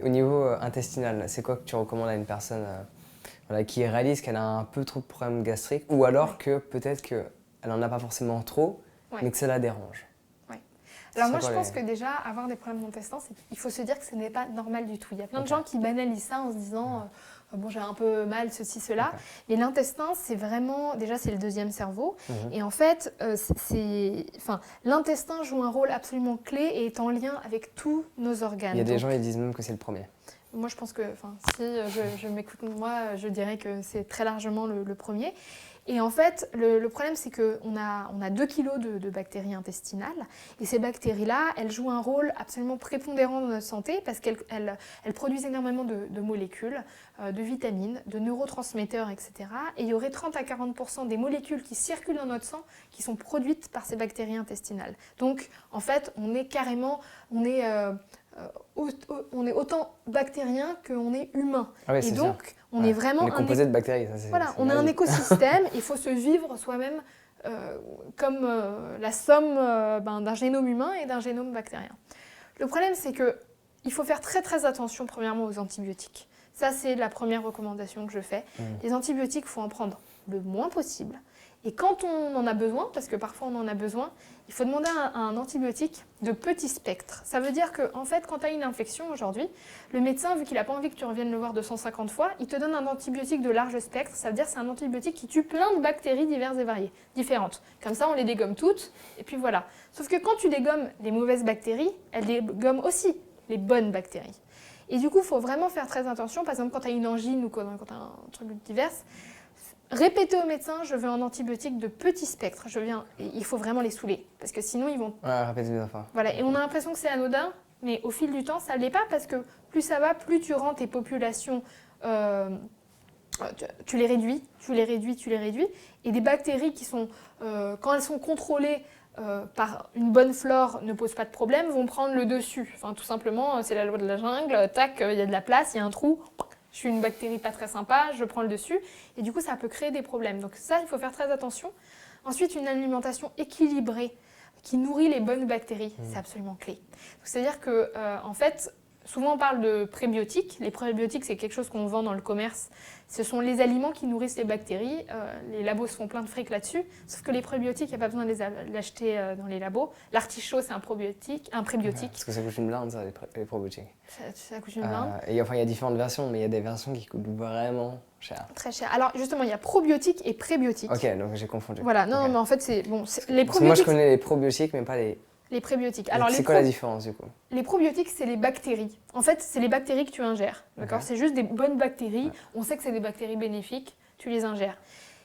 au niveau intestinal, c'est quoi que tu recommandes à une personne voilà, qui réalise qu'elle a un peu trop de problèmes gastriques ou alors que peut-être qu'elle n'en a pas forcément trop, mais que ça la dérange? Alors moi je pense que déjà avoir des problèmes d'intestin, il faut se dire que ce n'est pas normal du tout. Il y a plein de gens qui banalisent ça en se disant bon j'ai un peu mal, ceci, cela. Mais l'intestin c'est vraiment, déjà c'est le deuxième cerveau. Et en fait l'intestin joue un rôle absolument clé et est en lien avec tous nos organes. Il y a des gens qui disent même que c'est le premier. Moi je pense que, si je m'écoute moi, je dirais que c'est très largement le premier. Et en fait, le problème, c'est qu'on a 2 kilos de bactéries intestinales. Et ces bactéries-là, elles jouent un rôle absolument prépondérant dans notre santé parce qu'elles produisent énormément de molécules, de vitamines, de neurotransmetteurs, etc. Et il y aurait 30 à 40% des molécules qui circulent dans notre sang qui sont produites par ces bactéries intestinales. Donc, en fait, on est autant bactérien qu'on est humain. Ah oui, et donc, sûr. on est vraiment... On est composé de bactéries. Ça, on a un écosystème, il faut se vivre soi-même comme la somme d'un génome humain et d'un génome bactérien. Le problème, c'est qu'il faut faire très très attention, premièrement, aux antibiotiques. Ça, c'est la première recommandation que je fais. Les antibiotiques, il faut en prendre le moins possible. Et quand on en a besoin, parce que parfois on en a besoin, il faut demander un antibiotique de petit spectre. Ça veut dire qu'en fait, quand tu as une infection aujourd'hui, le médecin, vu qu'il n'a pas envie que tu reviennes le voir 250 fois, il te donne un antibiotique de large spectre. Ça veut dire que c'est un antibiotique qui tue plein de bactéries diverses et variées, différentes. Comme ça, on les dégomme toutes, et puis voilà. Sauf que quand tu dégommes les mauvaises bactéries, elles dégomment aussi les bonnes bactéries. Et du coup, il faut vraiment faire très attention. Par exemple, quand tu as une angine ou quand tu as un truc divers, répétez au médecin, je veux un antibiotique de petit spectre. Il faut vraiment les saouler, parce que sinon ils vont... répétez bien fois. Voilà, et on a l'impression que c'est anodin, mais au fil du temps, ça ne l'est pas, parce que plus ça va, plus tu rends tes populations... tu les réduis, et des bactéries qui sont, quand elles sont contrôlées par une bonne flore, ne posent pas de problème, vont prendre le dessus. Enfin, tout simplement, c'est la loi de la jungle, tac, il y a de la place, il y a un trou... Je suis une bactérie pas très sympa, je prends le dessus, et du coup ça peut créer des problèmes. Donc ça, il faut faire très attention. Ensuite, une alimentation équilibrée qui nourrit les bonnes bactéries, c'est absolument clé. C'est-à-dire que, en fait, souvent on parle de prébiotiques. Les prébiotiques, c'est quelque chose qu'on vend dans le commerce. Ce sont les aliments qui nourrissent les bactéries. Les labos se font plein de fric là-dessus. Sauf que les prébiotiques, il n'y a pas besoin de les acheter dans les labos. L'artichaut, c'est un prébiotique. Parce que ça coûte une blinde, ça, les probiotiques. Ça coûte une blinde. Et enfin, il y a différentes versions, mais il y a des versions qui coûtent vraiment cher. Très cher. Alors justement, il y a probiotiques et prébiotiques. Ok, donc j'ai confondu. Voilà, non, mais en fait, les probiotiques... Moi, je connais les probiotiques, mais pas les prébiotiques. Alors, c'est quoi la différence du coup? Les probiotiques, c'est les bactéries. En fait, c'est les bactéries que tu ingères. D'accord. C'est juste des bonnes bactéries. Ouais. On sait que c'est des bactéries bénéfiques, tu les ingères.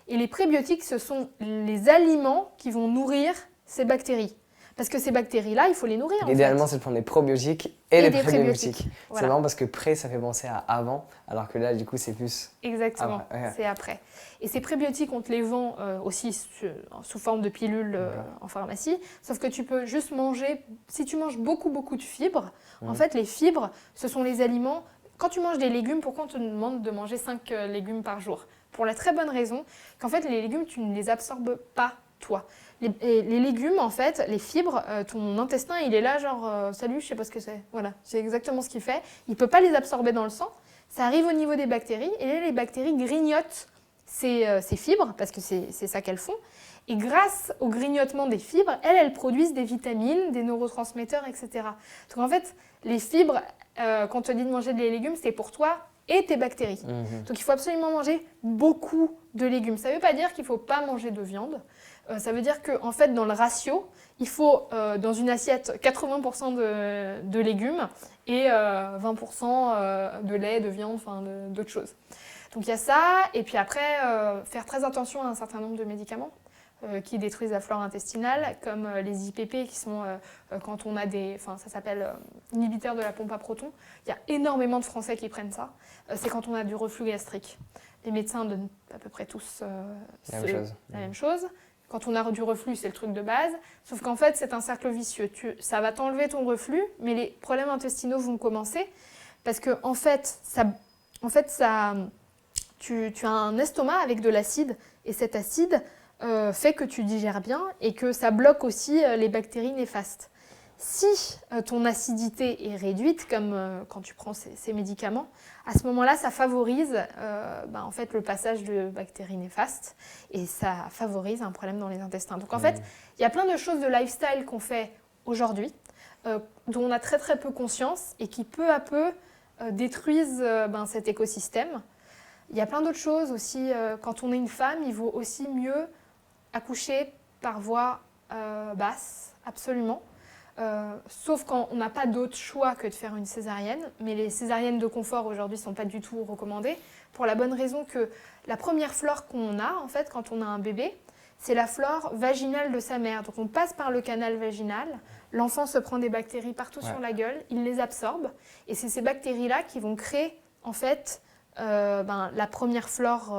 Et les prébiotiques, ce sont les aliments qui vont nourrir ces bactéries. Parce que ces bactéries-là, il faut les nourrir. Idéalement, c'est de prendre des probiotiques et les prébiotiques. Voilà. C'est marrant parce que pré, ça fait penser à avant, alors que là, du coup, c'est plus... Exactement, c'est après. Et ces prébiotiques, on te les vend aussi sous forme de pilules en pharmacie. Sauf que tu peux juste manger, si tu manges beaucoup de fibres, en fait, les fibres, ce sont les aliments... Quand tu manges des légumes, pourquoi on te demande de manger 5 légumes par jour? Pour la très bonne raison qu'en fait, les légumes, tu ne les absorbes pas, toi. Les légumes, en fait, les fibres, ton intestin, il est là genre salut, je sais pas ce que c'est. Voilà, c'est exactement ce qu'il fait. Il ne peut pas les absorber dans le sang. Ça arrive au niveau des bactéries et là, les bactéries grignotent ces fibres parce que c'est ça qu'elles font. Et grâce au grignotement des fibres, elles produisent des vitamines, des neurotransmetteurs, etc. Donc en fait, les fibres, quand on te dit de manger des légumes, c'est pour toi et tes bactéries. Donc il faut absolument manger beaucoup de légumes. Ça ne veut pas dire qu'il ne faut pas manger de viande. Ça veut dire qu'en fait, dans le ratio, il faut dans une assiette 80% de légumes et 20% de lait, de viande, enfin d'autres choses. Donc il y a ça, et puis après, faire très attention à un certain nombre de médicaments qui détruisent la flore intestinale, comme les IPP qui sont quand on a des... Enfin, ça s'appelle inhibiteurs de la pompe à protons. Il y a énormément de Français qui prennent ça. C'est quand on a du reflux gastrique. Les médecins donnent à peu près tous la même chose. Quand on a du reflux, c'est le truc de base. Sauf qu'en fait, c'est un cercle vicieux. Ça va t'enlever ton reflux, mais les problèmes intestinaux vont commencer. Parce que, en fait, tu as un estomac avec de l'acide. Et cet acide fait que tu digères bien et que ça bloque aussi les bactéries néfastes. Si ton acidité est réduite, comme quand tu prends ces médicaments, à ce moment-là, ça favorise en fait, le passage de bactéries néfastes et ça favorise un problème dans les intestins. Donc en fait, il y a plein de choses de lifestyle qu'on fait aujourd'hui, dont on a très très peu conscience et qui peu à peu détruisent cet écosystème. Il y a plein d'autres choses aussi. Quand on est une femme, il vaut aussi mieux accoucher par voie basse, absolument. Sauf quand on n'a pas d'autre choix que de faire une césarienne. Mais les césariennes de confort aujourd'hui ne sont pas du tout recommandées pour la bonne raison que la première flore qu'on a, en fait, quand on a un bébé, c'est la flore vaginale de sa mère. Donc on passe par le canal vaginal, l'enfant se prend des bactéries partout sur la gueule, il les absorbe et c'est ces bactéries-là qui vont créer en fait la première flore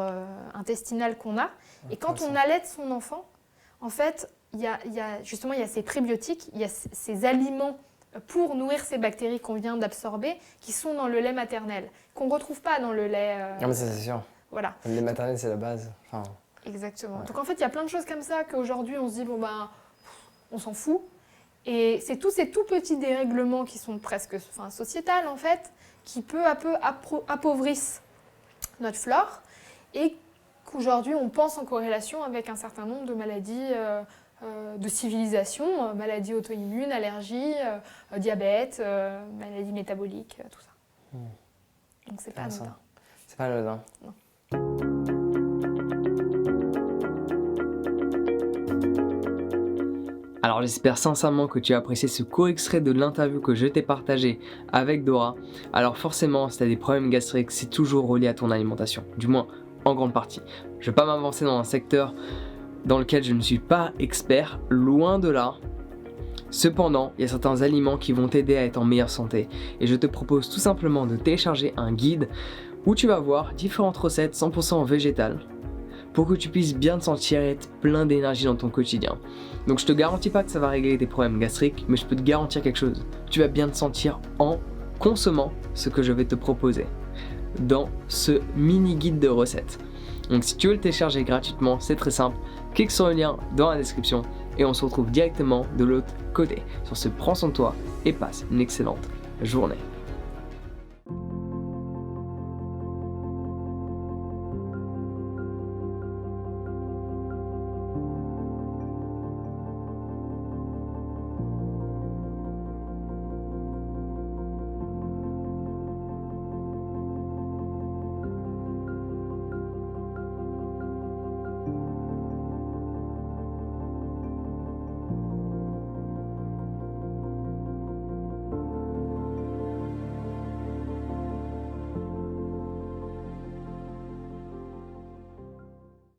intestinale qu'on a. Et quand on allaite son enfant, en fait, il y a ces prébiotiques, il y a ces aliments pour nourrir ces bactéries qu'on vient d'absorber qui sont dans le lait maternel, qu'on ne retrouve pas dans le lait... Non mais ça, c'est sûr. Voilà. Le lait maternel, c'est la base. Enfin... Exactement. Ouais. Donc en fait, il y a plein de choses comme ça qu'aujourd'hui, on se dit, on s'en fout. Et c'est tous ces tout petits dérèglements qui sont presque sociétals, en fait, qui peu à peu appauvrissent notre flore et qu'aujourd'hui, on pense en corrélation avec un certain nombre de maladies de civilisation, maladies auto-immunes, allergies, diabète, maladies métaboliques, tout ça. Donc c'est pas anodin. C'est pas anodin. Non. Alors j'espère sincèrement que tu as apprécié ce court extrait de l'interview que je t'ai partagé avec Dora. Alors forcément, si tu as des problèmes gastriques, c'est toujours relié à ton alimentation, du moins en grande partie. Je ne vais pas m'avancer dans un secteur dans lequel je ne suis pas expert, loin de là. Cependant, il y a certains aliments qui vont t'aider à être en meilleure santé et je te propose tout simplement de télécharger un guide où tu vas voir différentes recettes 100% végétales pour que tu puisses bien te sentir et être plein d'énergie dans ton quotidien. Donc je te garantis pas que ça va régler tes problèmes gastriques, mais je peux te garantir quelque chose. Tu vas bien te sentir en consommant ce que je vais te proposer dans ce mini guide de recettes. Donc si tu veux le télécharger gratuitement, c'est très simple. Clique sur le lien dans la description et on se retrouve directement de l'autre côté. Sur ce, prends soin de toi et passe une excellente journée.